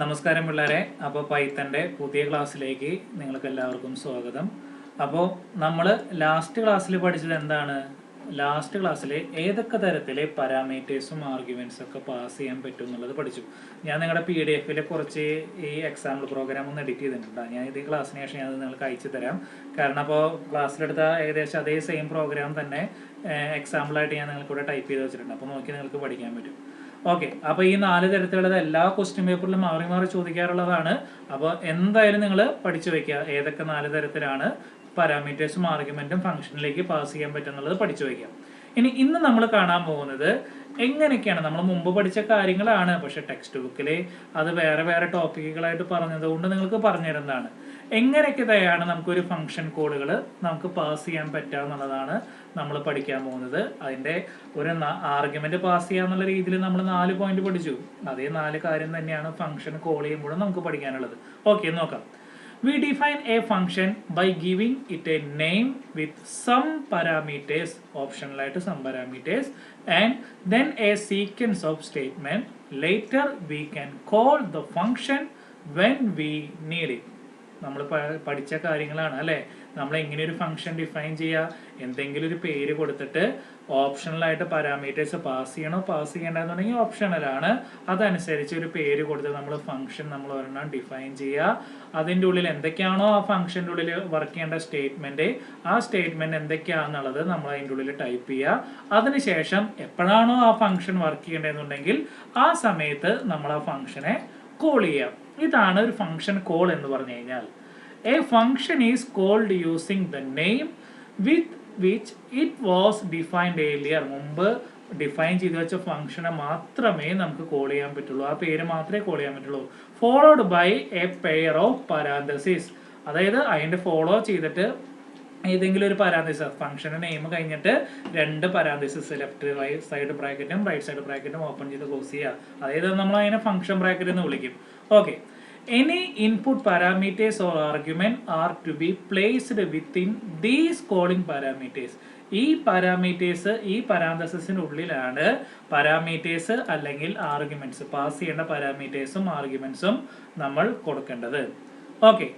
നമസ്കാരം പിള്ളേരെ. അപ്പോൾ പൈത്തൻ്റെ പുതിയ ക്ലാസ്സിലേക്ക് നിങ്ങൾക്ക് എല്ലാവർക്കും സ്വാഗതം. അപ്പോൾ നമ്മൾ ലാസ്റ്റ് ക്ലാസ്സിൽ പഠിച്ചത് എന്താണ്? ലാസ്റ്റ് ക്ലാസ്സിൽ ഏതൊക്കെ തരത്തിലെ പാരാമീറ്റേഴ്സും ആർഗ്യുമെൻറ്റ്സും ഒക്കെ പാസ് ചെയ്യാൻ പറ്റും എന്നുള്ളത് പഠിച്ചു. ഞാൻ നിങ്ങളുടെ PDF കുറച്ച് ഈ എക്സാമ്പിൾ പ്രോഗ്രാം ഒന്ന് എഡിറ്റ് ചെയ്തിട്ടുണ്ട്. ഞാൻ ഇത് ക്ലാസ്സിന് ശേഷം ഞാൻ നിങ്ങൾക്ക് അയച്ചു തരാം. കാരണം അപ്പോൾ ക്ലാസ്സിലെടുത്ത ഏകദേശം അതേ സെയിം പ്രോഗ്രാം തന്നെ എക്സാമ്പിളായിട്ട് ഞാൻ നിങ്ങൾക്കിവിടെ ടൈപ്പ് ചെയ്ത് വെച്ചിട്ടുണ്ട്. അപ്പോൾ നോക്കി നിങ്ങൾക്ക് പഠിക്കാൻ പറ്റും. ഓക്കെ, അപ്പോൾ ഈ 4 തരത്തിലുള്ള എല്ലാ ക്വസ്റ്റ്യൻ പേപ്പറിലും മാറി മാറി ചോദിക്കാറുള്ളതാണ്. അപ്പോൾ എന്തായാലും നിങ്ങൾ പഠിച്ചു വെക്കുക ഏതൊക്കെ 4 തരത്തിലാണ് പാരാമീറ്റേഴ്സും ആർഗ്യുമെന്റും ഫംഗ്ഷനിലേക്ക് പാസ് ചെയ്യാൻ പറ്റുന്നുള്ളത് പഠിച്ചു വെക്കാം. ഇന്ന് നമ്മൾ കാണാൻ പോകുന്നത് എങ്ങനെയൊക്കെയാണ്, നമ്മൾ മുമ്പ് പഠിച്ച കാര്യങ്ങളാണ്, പക്ഷെ ടെക്സ്റ്റ് ബുക്കിൽ അത് വേറെ വേറെ ടോപ്പിക്കുകളായിട്ട് പറഞ്ഞതുകൊണ്ട് നിങ്ങൾക്ക് പറഞ്ഞിരുന്നതാണ്. എങ്ങനെയൊക്കെയാണ് നമുക്കൊരു ഫംഗ്ഷൻ കോഡുകൾ നമുക്ക് പാസ് ചെയ്യാൻ പറ്റുക എന്നുള്ളതാണ് നമ്മൾ പഠിക്കാൻ പോകുന്നത്. അതിൻ്റെ ഒരു ആർഗ്യുമെന്റ് പാസ് ചെയ്യുക എന്നുള്ള രീതിയിൽ നമ്മൾ 4 പോയിന്റ് പഠിച്ചു. അതേ 4 കാര്യം തന്നെയാണ് ഫംഗ്ഷൻ കോൾ ചെയ്യുമ്പോഴും നമുക്ക് പഠിക്കാനുള്ളത്. ഓക്കെ, നോക്കാം. We define a function by giving it a name with some parameters, optional some parameters, and then a sequence of statement. Later we can call the function when we need it. നമ്മൾ പഠിച്ച കാര്യങ്ങളാണ് അല്ലേ. നമ്മൾ എങ്ങനെ ഒരു function define ചെയ്യുക, എന്തെങ്കിലും ഒരു പേര് കൊടുത്തിട്ട് ഓപ്ഷണലായിട്ട് പാരാമീറ്റേഴ്സ് പാസ് ചെയ്യണോ പാസ് ചെയ്യേണ്ടതെന്നുണ്ടെങ്കിൽ ഓപ്ഷണലാണ്. അതനുസരിച്ച് ഒരു പേര് കൊടുത്ത് നമ്മൾ ഫംഗ്ഷൻ നമ്മൾ ഒരെണ്ണം ഡിഫൈൻ ചെയ്യുക. അതിൻ്റെ ഉള്ളിൽ എന്തൊക്കെയാണോ ആ ഫംഗ്ഷൻ്റെ ഉള്ളിൽ വർക്ക് ചെയ്യേണ്ട സ്റ്റേറ്റ്മെന്റ്, ആ സ്റ്റേറ്റ്മെന്റ് എന്തൊക്കെയാണെന്നുള്ളത് നമ്മൾ അതിൻ്റെ ഉള്ളിൽ ടൈപ്പ് ചെയ്യുക. അതിനുശേഷം എപ്പോഴാണോ ആ ഫംഗ്ഷൻ വർക്ക് ചെയ്യേണ്ടതെന്നുണ്ടെങ്കിൽ ആ സമയത്ത് നമ്മൾ ആ ഫംഗ്ഷനെ കോൾ ചെയ്യാം. ഇതാണ് ഒരു ഫംഗ്ഷൻ കോൾ എന്ന് പറഞ്ഞു കഴിഞ്ഞാൽ. A function is called using the name with which it was defined earlier. മുമ്പ് ഡിഫൈൻ ചെയ്ത് വെച്ച ഫംഗ്ഷനെ മാത്രമേ നമുക്ക് കോൾ ചെയ്യാൻ പറ്റുള്ളൂ, ആ പേര് മാത്രമേ കോൾ ചെയ്യാൻ പറ്റുള്ളൂ. Followed by a pair of parenthesis. അതായത് അതിന്റെ ഫോളോ ചെയ്തിട്ട് ഏതെങ്കിലും ഒരു പാരാന്തസിസ്, ഫംഗ്ഷന്റെ നെയിം കഴിഞ്ഞിട്ട് 2 പാരാന്തസിസ്, ലെഫ്റ്റ് സൈഡ് ബ്രാക്കറ്റും റൈറ്റ് സൈഡ് ബ്രാക്കറ്റും ഓപ്പൺ ചെയ്ത് ക്ലോസ് ചെയ്യുക. അതായത് നമ്മൾ അതിനെ ഫംഗ്ഷൻ ബ്രാക്കറ്റ് എന്ന് വിളിക്കും. Okay, any input parameters or argument are to be placed within these calling parameters. ഈ പാരാമീറ്റേഴ്സ് ഈ പാരാന്തസിസിന്റെ ഉള്ളിലാണ് പാരാമീറ്റേഴ്സ് അല്ലെങ്കിൽ ആർഗ്യുമെന്റ്സ്, പാസ് ചെയ്യേണ്ട പാരാമീറ്റേഴ്സും ആർഗ്യുമെന്റ്സും നമ്മൾ കൊടുക്കേണ്ടത്. ഓക്കെ,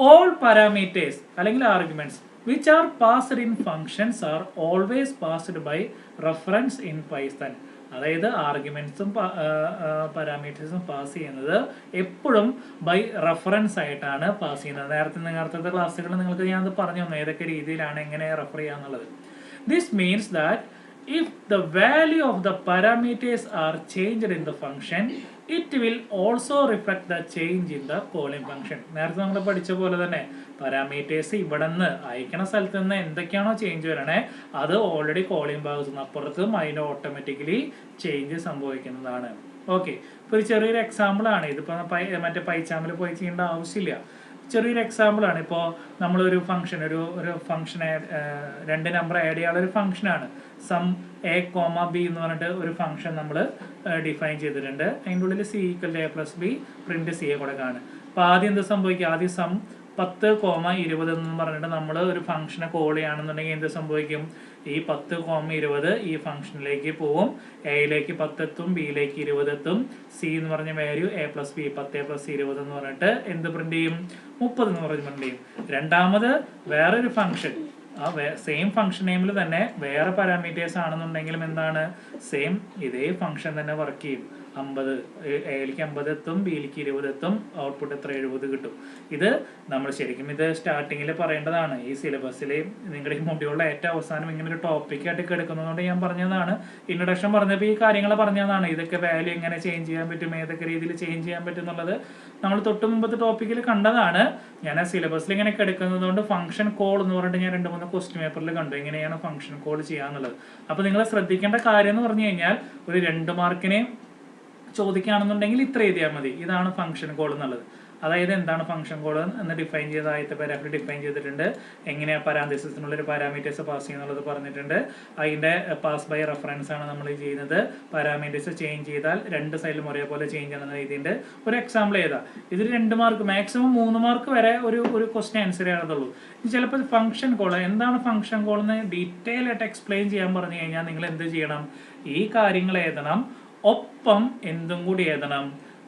all parameters അല്ലെങ്കിൽ arguments which are passed in functions are always passed by reference in Python. അതായത് ആർഗ്യുമെന്റ്സും പാരാമീറ്റേഴ്സും pass ചെയ്യുന്നത് എപ്പോഴും ബൈ റെഫറൻസ് ആയിട്ടാണ് പാസ് ചെയ്യുന്നത്. നേരത്തെ ക്ലാസ്സുകളിൽ നിങ്ങൾക്ക് ഞാൻ അത് പറഞ്ഞു തന്നു ഏതൊക്കെ രീതിയിലാണ് എങ്ങനെ റെഫർ ചെയ്യാന്നുള്ളത്. This means that if the value of the parameters are changed in the function, it will also reflect the change in the calling function. നേരത്തെ നമ്മൾ പഠിച്ച പോലെ തന്നെ പാരാമീറ്റേഴ്സ് ഇവിടെ നിന്ന് അയക്കണ സ്ഥലത്ത് നിന്ന് എന്തൊക്കെയാണോ ചേഞ്ച് വരണേ അത് ഓൾറെഡി കോളിംഗ് ഭാഗത്തുനിന്ന് അപ്പുറത്തും അതിന് ഓട്ടോമാറ്റിക്കലി ചേഞ്ച് സംഭവിക്കുന്നതാണ്. ഓക്കെ, ഇപ്പോൾ ഒരു ചെറിയൊരു എക്സാമ്പിൾ ആണ്. ഇതിപ്പോൾ മറ്റേ പൈച്ചാമ്പിൽ പോയി ചെയ്യേണ്ട ആവശ്യമില്ല. ചെറിയൊരു എക്സാമ്പിൾ ആണ്. ഇപ്പോൾ നമ്മളൊരു ഫംഗ്ഷൻ ഒരു ഫംഗ്ഷൻ 2 നമ്പർ ആഡ് ചെയ്യാനുള്ള ഒരു ഫംഗ്ഷനാണ്. സം എ കോമ ബി എന്ന് പറഞ്ഞിട്ട് ഒരു ഫംഗ്ഷൻ നമ്മൾ ഡിഫൈൻ ചെയ്തിട്ടുണ്ട്. അതിൻ്റെ ഉള്ളിൽ C = A+B പ്രിന്റ് C കൊടുക്കാണ്. അപ്പോൾ ആദ്യം എന്ത് സംഭവിക്കും? ആദ്യം സം 10,20 എന്ന് പറഞ്ഞിട്ട് നമ്മൾ ഒരു ഫംഗ്ഷനെ കോൾ ചെയ്യുകയാണെന്നുണ്ടെങ്കിൽ എന്ത് സംഭവിക്കും? ഈ 10,20 ഈ ഫംഗ്ഷനിലേക്ക് പോവും. എയിലേക്ക് 10 എത്തും, ബിയിലേക്ക് 20 എത്തും. സി എന്ന് പറഞ്ഞ വാല്യൂ A+B 10+20 എന്ന് പറഞ്ഞിട്ട് എന്ത് പ്രിന്റ് ചെയ്യും? 30 എന്ന് പറഞ്ഞ് പ്രിന്റ് ചെയ്യും. രണ്ടാമത് വേറൊരു ഫംഗ്ഷൻ, ആ സെയിം ഫംഗ്ഷൻ നെയിമിൽ തന്നെ വേറെ പാരാമീറ്റേഴ്സ് ആണെന്നുണ്ടെങ്കിലും എന്താണ് സെയിം ഇതേ ഫംഗ്ഷൻ തന്നെ വർക്ക് ചെയ്യും. 50 എയിലേക്ക് 50 എത്തും, ബിയിലേക്ക് 20 എത്തും, ഔട്ട്പുട്ട് എത്ര 70 കിട്ടും. ഇത് നമ്മൾ ശരിക്കും ഇത് സ്റ്റാർട്ടിങ്ങിൽ പറയേണ്ടതാണ്. ഈ സിലബസിൽ നിങ്ങളുടെ ഈ മൊഡ്യൂളിലെ ഏറ്റവും അവസാനം ഇങ്ങനെ ഒരു ടോപ്പിക്കായിട്ട് കിടക്കുന്നതുകൊണ്ട് ഞാൻ പറഞ്ഞതാണ്. ഇൻട്രൊഡക്ഷൻ പറഞ്ഞപ്പോൾ ഈ കാര്യങ്ങൾ പറഞ്ഞതാണ്. ഇതൊക്കെ വാല്യൂ എങ്ങനെ ചേഞ്ച് ചെയ്യാൻ പറ്റും, ഏതൊക്കെ രീതിയിൽ ചേഞ്ച് ചെയ്യാൻ പറ്റും എന്നുള്ളത് നമ്മൾ തൊട്ട് മുമ്പത്തെ ടോപ്പിക്കിൽ കണ്ടതാണ്. ഞാൻ ആ സിലബസിൽ ഇങ്ങനെ കിടക്കുന്നതുകൊണ്ട് ഫംഗ്ഷൻ കോൾ എന്ന് പറഞ്ഞിട്ട് ഞാൻ 2-3 ക്വസ്റ്റ്യൻ പേപ്പറിൽ കണ്ടു എങ്ങനെയാണ് ഫംഗ്ഷൻ കോൾ ചെയ്യാന്നുള്ളത്. അപ്പോൾ നിങ്ങൾ ശ്രദ്ധിക്കേണ്ട കാര്യം എന്ന് പറഞ്ഞു കഴിഞ്ഞാൽ ഒരു 2 മാർക്കിനെ ചോദിക്കുകയാണെന്നുണ്ടെങ്കിൽ ഇത്ര എഴുതിയാൽ മതി. ഇതാണ് ഫംഗ്ഷൻ കോൾ എന്നുള്ളത്. അതായത് എന്താണ് ഫംഗ്ഷൻ കോൾ എന്ന് ഡിഫൈൻ ചെയ്ത ആദ്യത്തെ പാരാഗ്രാഫിൽ ഡിഫൈൻ ചെയ്തിട്ടുണ്ട്. എങ്ങനെയാണ് പാരാന്തസിസിനുള്ളൊരു പാരാമീറ്റേഴ്സ് പാസ് ചെയ്യുന്നുള്ളത് പറഞ്ഞിട്ടുണ്ട്. അതിൻ്റെ പാസ് ബൈ റെഫറൻസ് ആണ് നമ്മൾ ചെയ്യുന്നത്. പാരാമീറ്റേഴ്സ് ചേഞ്ച് ചെയ്താൽ 2 സൈഡിലും ഒരേപോലെ ചേഞ്ച് ആണെന്ന് എഴുതിയിട്ടുണ്ട്. ഒരു എക്സാമ്പിൾ ചെയ്താൽ ഇതിൽ 2 മാർക്ക് മാക്സിമം 3 മാർക്ക് വരെ ഒരു ക്വസ്റ്റ്യൻ ആൻസർ ചെയ്യാറുള്ളൂ. ചിലപ്പോൾ ഫംഗ്ഷൻ കോൾ എന്താണ് ഫംഗ്ഷൻ കോൾ എന്ന് ഡീറ്റെയിൽ ആയിട്ട് എക്സ്പ്ലെയിൻ ചെയ്യാൻ പറഞ്ഞു കഴിഞ്ഞാൽ നിങ്ങൾ എന്ത് ചെയ്യണം? ഈ കാര്യങ്ങൾ എഴുതണം, ഒപ്പം എന്തും കൂടി എഴുതണം,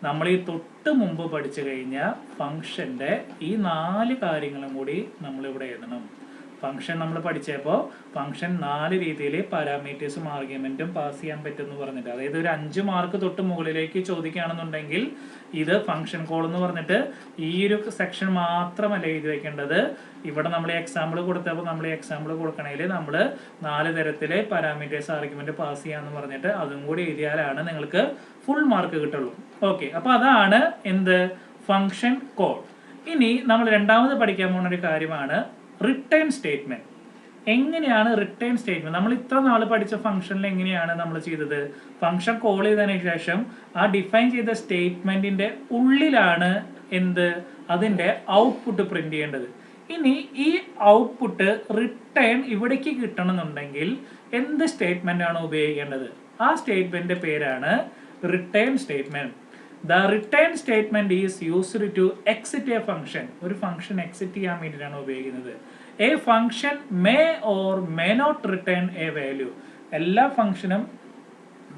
നമ്മൾ ഈ തൊട്ട് മുമ്പ് പഠിച്ചു കഴിഞ്ഞ ഫംഗ്ഷന്റെ ഈ 4 കാര്യങ്ങളും കൂടി നമ്മളിവിടെ എഴുതണം. ഫംഗ്ഷൻ നമ്മൾ പഠിച്ചപ്പോൾ ഫംഗ്ഷൻ 4 രീതിയിൽ പാരാമീറ്റേഴ്സും ആർഗ്യുമെന്റും പാസ് ചെയ്യാൻ പറ്റുമെന്ന് പറഞ്ഞിട്ട്, അതായത് ഒരു 5 മാർക്ക് തൊട്ട് മുകളിലേക്ക് ചോദിക്കുകയാണെന്നുണ്ടെങ്കിൽ ഇത് ഫംഗ്ഷൻ കോൾ എന്ന് പറഞ്ഞിട്ട് ഈ ഒരു സെക്ഷൻ മാത്രമല്ല എഴുതി വെക്കേണ്ടത്. ഇവിടെ നമ്മൾ എക്സാമ്പിൾ കൊടുത്തപ്പോൾ നമ്മൾ എക്സാമ്പിൾ കൊടുക്കണേൽ നമ്മൾ 4 തരത്തിലെ പാരാമീറ്റേഴ്സ് ആർഗ്യുമെന്റ് പാസ് ചെയ്യാന്ന് പറഞ്ഞിട്ട് അതും കൂടി എഴുതിയാലാണ് നിങ്ങൾക്ക് ഫുൾ മാർക്ക് കിട്ടുള്ളൂ. ഓക്കെ, അപ്പൊ അതാണ് എന്ത് ഫംഗ്ഷൻ കോൾ. ഇനി നമ്മൾ രണ്ടാമത് പഠിക്കാൻ പോകുന്ന ഒരു കാര്യമാണ് റിട്ടേൺ സ്റ്റേറ്റ്മെന്റ്. എങ്ങനെയാണ് റിട്ടേൺ സ്റ്റേറ്റ്മെന്റ്? നമ്മൾ ഇത്ര നാൾ പഠിച്ച ഫംഗ്ഷനിൽ എങ്ങനെയാണ് നമ്മൾ ചെയ്തത്? ഫംഗ്ഷൻ കോൾ ചെയ്തതിനു ശേഷം ആ ഡിഫൈൻ ചെയ്ത സ്റ്റേറ്റ്മെന്റിന്റെ ഉള്ളിലാണ് എന്ത് അതിന്റെ ഔട്ട്പുട്ട് പ്രിന്റ് ചെയ്യേണ്ടത്. ഇനി ഈ ഔട്ട്പുട്ട് റിട്ടേൺ ഇവിടേക്ക് കിട്ടണമെന്നുണ്ടെങ്കിൽ എന്ത് സ്റ്റേറ്റ്മെന്റ് ആണ് ഉപയോഗിക്കേണ്ടത്? ആ സ്റ്റേറ്റ്മെന്റിന്റെ പേരാണ് return statement. The return statement is used to exit a function. ഒരു ഫംഗ്ഷൻ എക്സിറ്റ് ചെയ്യാൻ വേണ്ടിയിട്ടാണ് ഉപയോഗിക്കുന്നത്. A function may or may not return a value. എല്ലാ ഫംഗ്ഷനും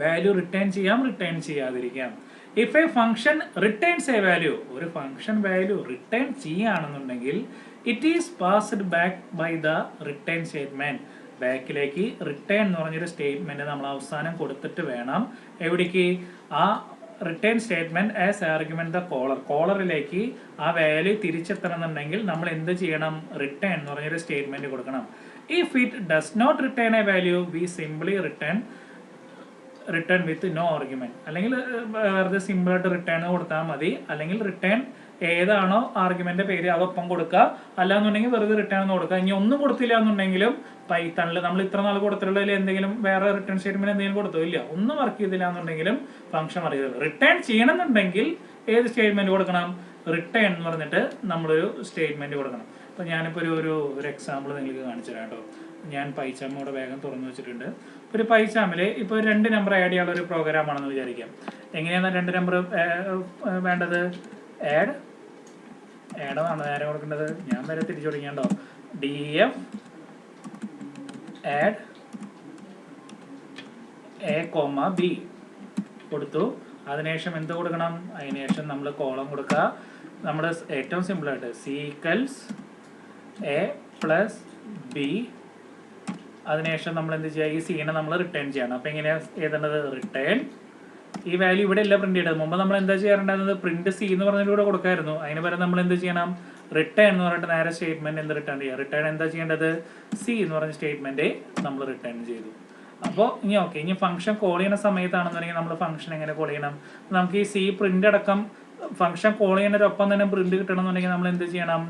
വാല്യൂ റിട്ടേൺ ചെയ്യാം, റിട്ടേൺ ചെയ്യാതിരിക്കാം. If a function returns a value, ഒരു function value return ചെയ്യുകയാണെന്നുണ്ടെങ്കിൽ it is passed back by the return statement. ബാക്കിലേക്ക് റിട്ടേൺ എന്ന് പറഞ്ഞൊരു സ്റ്റേറ്റ്മെന്റ് നമ്മൾ അവസാനം കൊടുത്തിട്ട് വേണം എവിടേക്ക് ആ return statement as argument the caller. കോളറിലേക്ക് ആ വാല്യൂ തിരിച്ചെത്തണമെന്നുണ്ടെങ്കിൽ നമ്മൾ എന്ത് ചെയ്യണം? റിട്ടേൺ എന്ന് പറഞ്ഞൊരു സ്റ്റേറ്റ്മെന്റ് കൊടുക്കണം. If it does not return a value we simply return with no argument. അല്ലെങ്കിൽ വെറുതെ സിമ്പിൾ ആയിട്ട് റിട്ടേൺ കൊടുത്താൽ മതി. അല്ലെങ്കിൽ റിട്ടേൺ ഏതാണോ ആർഗ്യുമെന്റ് പേര് അതൊപ്പം കൊടുക്കുക, അല്ലാന്നുണ്ടെങ്കിൽ വെറുതെ റിട്ടേൺ എന്ന് കൊടുക്കുക. ഇനി ഒന്നും കൊടുത്തില്ല എന്നുണ്ടെങ്കിലും പൈത്തണിൽ നമ്മൾ ഇത്ര നാൾ കൊടുത്തിട്ടുള്ളതിൽ എന്തെങ്കിലും വേറെ റിട്ടേൺ സ്റ്റേറ്റ്മെന്റ് എന്തെങ്കിലും കൊടുത്തോ? ഇല്ല, ഒന്നും വർക്ക് ചെയ്തില്ല എന്നുണ്ടെങ്കിലും ഫംഗ്ഷൻ അറിയുന്നത്. റിട്ടേൺ ചെയ്യണമെന്നുണ്ടെങ്കിൽ ഏത് സ്റ്റേറ്റ്മെന്റ് കൊടുക്കണം? റിട്ടേൺ എന്ന് പറഞ്ഞിട്ട് നമ്മളൊരു സ്റ്റേറ്റ്മെന്റ് കൊടുക്കണം. അപ്പൊ ഞാനിപ്പോൾ ഒരു എക്സാമ്പിൾ നിങ്ങൾക്ക് കാണിച്ചു തരാം കേട്ടോ. ഞാൻ പൈച്ചാം ഇവിടെ വേഗം തുറന്നു വെച്ചിട്ടുണ്ട്. ഒരു പൈച്ചാമില് ഇപ്പോൾ 2 നമ്പർ ആഡ് ചെയ്യാനുള്ള ഒരു പ്രോഗ്രാം ആണെന്ന് വിചാരിക്കാം. എങ്ങനെയാണ് 2 നമ്പർ വേണ്ടത്? ആഡാണ് നേരെ കൊടുക്കേണ്ടത്. ഞാൻ വരെ തിരിച്ചു തുടങ്ങിയോ. DF add A, B കൊടുത്തു. അതിനുശേഷം എന്ത് കൊടുക്കണം? അതിനുശേഷം നമ്മൾ കോളം കൊടുക്കുക. നമ്മൾ ഏറ്റവും സിമ്പിൾ ആയിട്ട് C equals A plus B. അതിനുശേഷം നമ്മൾ എന്ത് ചെയ്യുക? ഈ സീനെ നമ്മൾ റിട്ടേൺ ചെയ്യണം. അപ്പൊ എങ്ങനെയാണ് എഴുതേണ്ടത്? റിട്ടേൺ ഈ വാല്യൂ ഇവിടെ അല്ല പ്രിന്റ് ചെയ്യേണ്ടത്. മുമ്പ് നമ്മൾ എന്താ ചെയ്യാറുണ്ടായിരുന്നത്? പ്രിന്റ് സി എന്ന് പറഞ്ഞതിലൂടെ കൊടുക്കായിരുന്നു. അതിന് പകരം നമ്മൾ എന്ത് ചെയ്യണം? റിട്ടേൺ എന്ന് പറഞ്ഞിട്ട് നേരെ സ്റ്റേറ്റ്മെന്റ് എന്ത് റിട്ടേൺ ചെയ്യുക? റിട്ടേൺ എന്താ ചെയ്യേണ്ടത്? സി എന്ന് പറഞ്ഞ സ്റ്റേറ്റ്മെന്റ് നമ്മൾ റിട്ടേൺ ചെയ്തു. അപ്പോൾ ഇനി ഓക്കെ, ഇനി ഫംഗ്ഷൻ കോൾ ചെയ്യുന്ന സമയത്താണെന്നുണ്ടെങ്കിൽ നമ്മൾ ഫംഗ്ഷൻ എങ്ങനെ കോൾ ചെയ്യണം? നമുക്ക് ഈ സി പ്രിന്റ് അടക്കം ഫംഗ്ഷൻ കോൾ ചെയ്യുന്നതിനൊപ്പം തന്നെ പ്രിന്റ് കിട്ടണമെന്നുണ്ടെങ്കിൽ നമ്മൾ എന്ത് ചെയ്യണം?